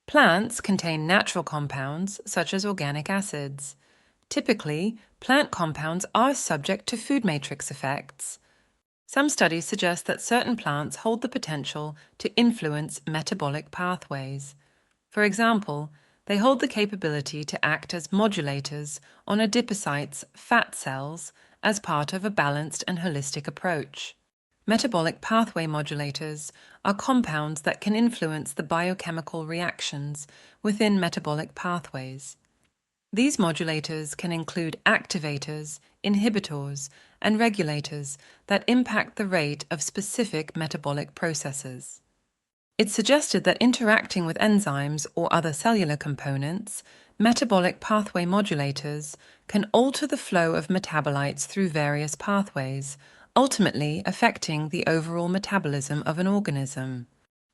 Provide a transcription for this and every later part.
Plants contain natural compounds, such as organic acids. Typically, plant compounds are subject to food matrix effects. Some studies suggest that certain plants hold the potential to influence metabolic pathways. For example, they hold the capability to act as modulators on adipocytes, fat cells, as part of a balanced and holistic approach. Metabolic pathway modulators are compounds that can influence the biochemical reactions within metabolic pathways. These modulators can include activators, inhibitors, and regulators that impact the rate of specific metabolic processes. It's suggested that interacting with enzymes or other cellular components, metabolic pathway modulators can alter the flow of metabolites through various pathways, ultimately affecting the overall metabolism of an organism.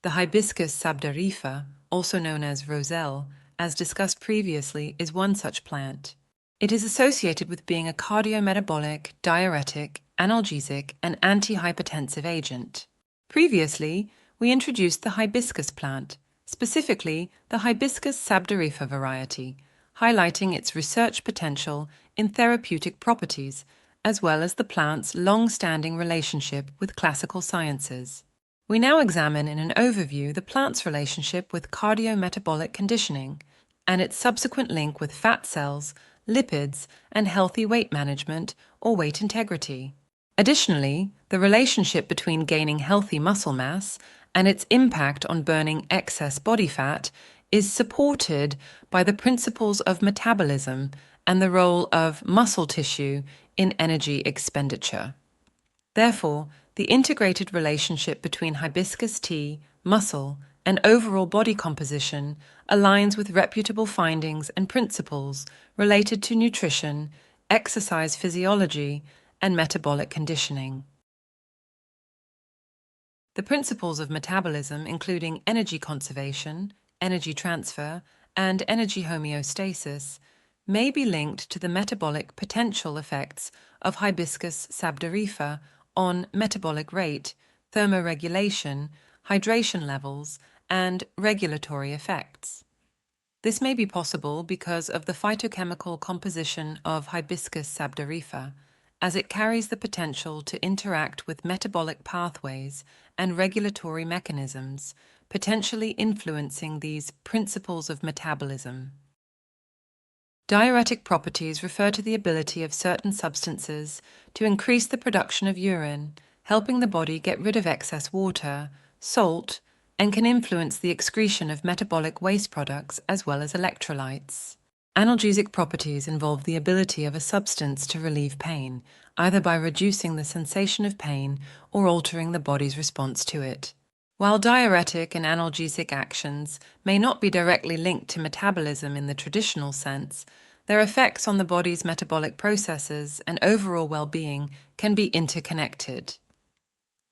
The Hibiscus Sabdariffa, also known as roselle, as discussed previously, is one such plant. It is associated with being a cardiometabolic, diuretic, analgesic, and antihypertensive agent. Previously, we introduced the hibiscus plant, specifically the Hibiscus Sabdariffa variety, highlighting its research potential in therapeutic properties, as well as the plant's long-standing relationship with classical sciences. We now examine in an overview the plant's relationship with cardiometabolic conditioning and its subsequent link with fat cells, lipids, and healthy weight management or weight integrity. Additionally, the relationship between gaining healthy muscle mass and its impact on burning excess body fat is supported by the principles of metabolism and the role of muscle tissue in energy expenditure. Therefore, the integrated relationship between hibiscus tea, muscle, and overall body composition aligns with reputable findings and principles related to nutrition, exercise physiology, and metabolic conditioning. The principles of metabolism, including energy conservation, energy transfer, and energy homeostasis, may be linked to the metabolic potential effects of Hibiscus sabdariffa on metabolic rate, thermoregulation, hydration levels, and regulatory effects. This may be possible because of the phytochemical composition of Hibiscus sabdariffa, as it carries the potential to interact with metabolic pathways and regulatory mechanisms, potentially influencing these principles of metabolism. Diuretic properties refer to the ability of certain substances to increase the production of urine, helping the body get rid of excess water, salt, and can influence the excretion of metabolic waste products as well as electrolytes. Analgesic properties involve the ability of a substance to relieve pain, either by reducing the sensation of pain or altering the body's response to it. While diuretic and analgesic actions may not be directly linked to metabolism in the traditional sense, their effects on the body's metabolic processes and overall well-being can be interconnected.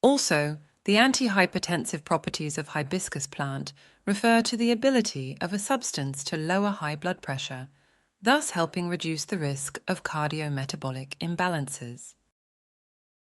Also, the antihypertensive properties of hibiscus plant refer to the ability of a substance to lower high blood pressure, thus helping reduce the risk of cardiometabolic imbalances.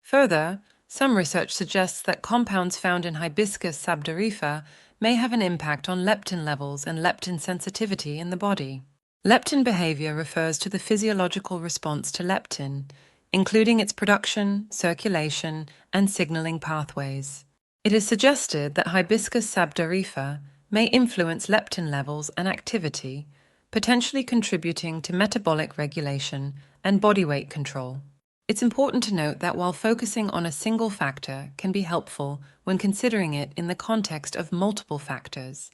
Further, some research suggests that compounds found in Hibiscus sabdariffa may have an impact on leptin levels and leptin sensitivity in the body. Leptin behavior refers to the physiological response to leptin, including its production, circulation, and signaling pathways. It is suggested that Hibiscus sabdariffa may influence leptin levels and activity, potentially contributing to metabolic regulation and body weight control. It's important to note that while focusing on a single factor can be helpful when considering it in the context of multiple factors,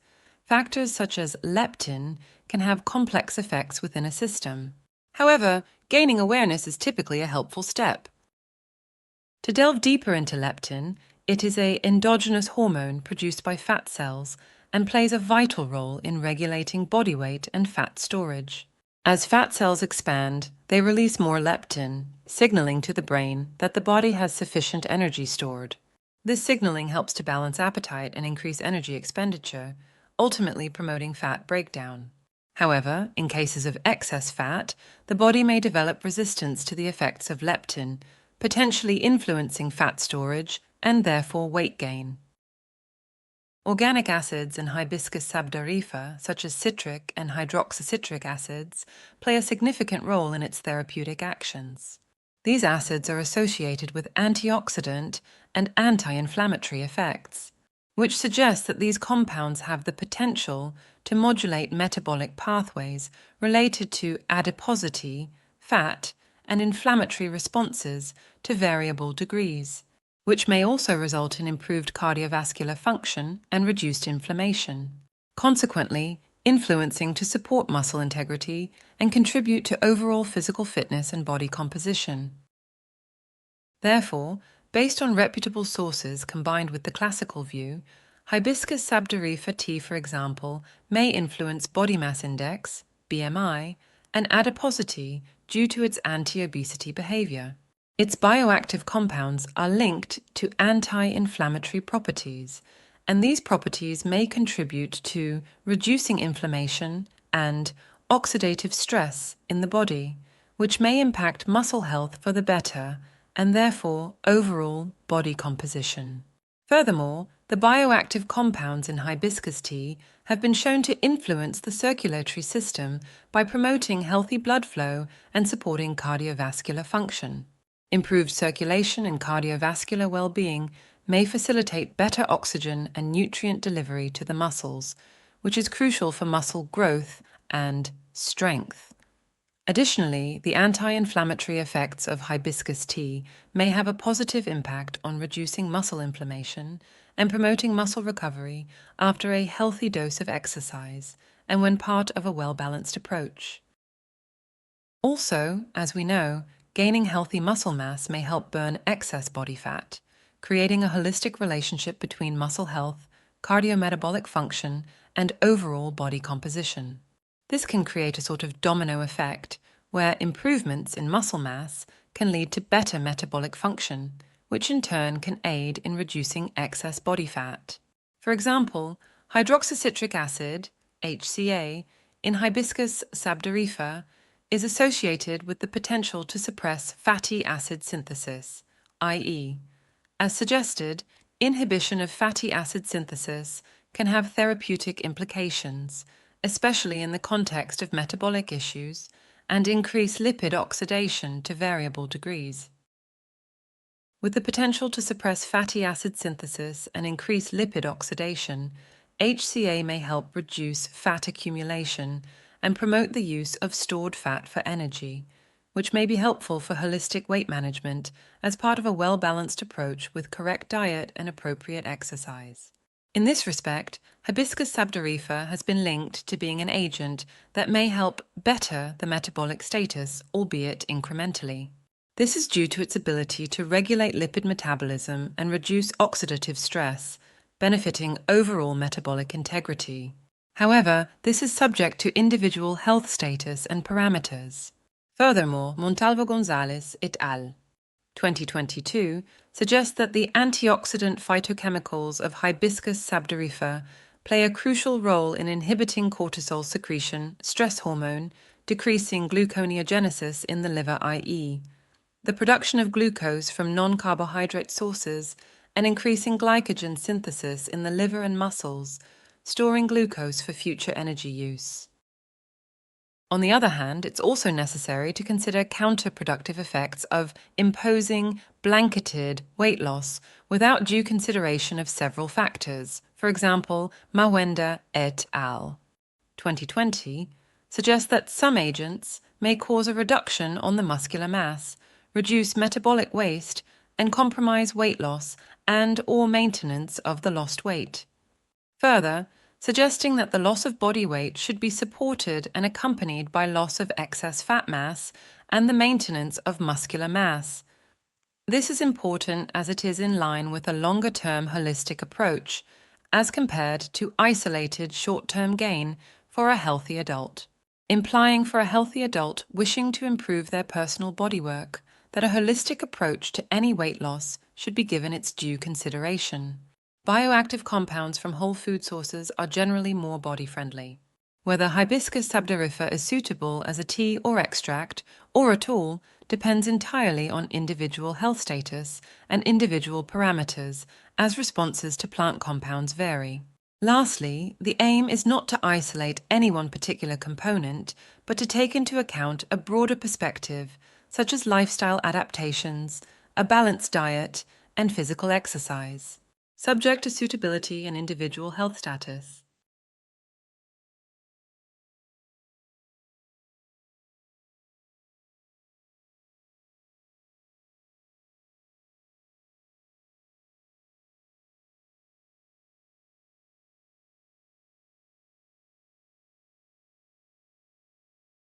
factors such as leptin can have complex effects within a system. However, gaining awareness is typically a helpful step. To delve deeper into leptin, it is an endogenous hormone produced by fat cells and plays a vital role in regulating body weight and fat storage. As fat cells expand, they release more leptin, signaling to the brain that the body has sufficient energy stored. This signaling helps to balance appetite and increase energy expenditure, ultimately promoting fat breakdown. However, in cases of excess fat, the body may develop resistance to the effects of leptin, potentially influencing fat storage and therefore weight gain. Organic acids in Hibiscus Sabdariffa, such as citric and hydroxycitric acids, play a significant role in its therapeutic actions. These acids are associated with antioxidant and anti-inflammatory effects, which suggests that these compounds have the potential to modulate metabolic pathways related to adiposity, fat, and inflammatory responses to variable degrees, which may also result in improved cardiovascular function and reduced inflammation, consequently influencing to support muscle integrity and contribute to overall physical fitness and body composition. Therefore, based on reputable sources combined with the classical view, Hibiscus Sabdariffa tea, for example, may influence body mass index, BMI, and adiposity due to its anti-obesity behavior. Its bioactive compounds are linked to anti-inflammatory properties, and these properties may contribute to reducing inflammation and oxidative stress in the body, which may impact muscle health for the better and therefore overall body composition. Furthermore, the bioactive compounds in hibiscus tea have been shown to influence the circulatory system by promoting healthy blood flow and supporting cardiovascular function. Improved circulation and cardiovascular well-being may facilitate better oxygen and nutrient delivery to the muscles, which is crucial for muscle growth and strength. Additionally, the anti-inflammatory effects of hibiscus tea may have a positive impact on reducing muscle inflammation and promoting muscle recovery after a healthy dose of exercise and when part of a well-balanced approach. Also, as we know, gaining healthy muscle mass may help burn excess body fat, creating a holistic relationship between muscle health, cardiometabolic function, and overall body composition. This can create a sort of domino effect, where improvements in muscle mass can lead to better metabolic function, which in turn can aid in reducing excess body fat. For example, hydroxycitric acid, HCA, in Hibiscus Sabdariffa is associated with the potential to suppress fatty acid synthesis, i.e., as suggested, inhibition of fatty acid synthesis can have therapeutic implications, especially in the context of metabolic issues, and increase lipid oxidation to variable degrees. With the potential to suppress fatty acid synthesis and increase lipid oxidation, HCA may help reduce fat accumulation and promote the use of stored fat for energy, which may be helpful for holistic weight management as part of a well-balanced approach with correct diet and appropriate exercise. In this respect, Hibiscus Sabdariffa has been linked to being an agent that may help better the metabolic status, albeit incrementally. This is due to its ability to regulate lipid metabolism and reduce oxidative stress, benefiting overall metabolic integrity. However, this is subject to individual health status and parameters. Furthermore, Montalvo-Gonzalez et al. 2022 suggests that the antioxidant phytochemicals of Hibiscus Sabdariffa play a crucial role in inhibiting cortisol secretion, stress hormone, decreasing gluconeogenesis in the liver, i.e., the production of glucose from non-carbohydrate sources, and increasing glycogen synthesis in the liver and muscles, storing glucose for future energy use. On the other hand, it's also necessary to consider counterproductive effects of imposing blanketed weight loss without due consideration of several factors. For example, Mawenda et al. 2020 suggests that some agents may cause a reduction on the muscular mass, reduce metabolic waste, and compromise weight loss and/or maintenance of the lost weight. Further, suggesting that the loss of body weight should be supported and accompanied by loss of excess fat mass and the maintenance of muscular mass. This is important as it is in line with a longer-term holistic approach, as compared to isolated short-term gain for a healthy adult, implying for a healthy adult wishing to improve their personal bodywork that a holistic approach to any weight loss should be given its due consideration. Bioactive compounds from whole food sources are generally more body-friendly. Whether Hibiscus Sabdariffa is suitable as a tea or extract, or at all, depends entirely on individual health status and individual parameters, as responses to plant compounds vary. Lastly, the aim is not to isolate any one particular component, but to take into account a broader perspective, such as lifestyle adaptations, a balanced diet, and physical exercise, subject to suitability and individual health status.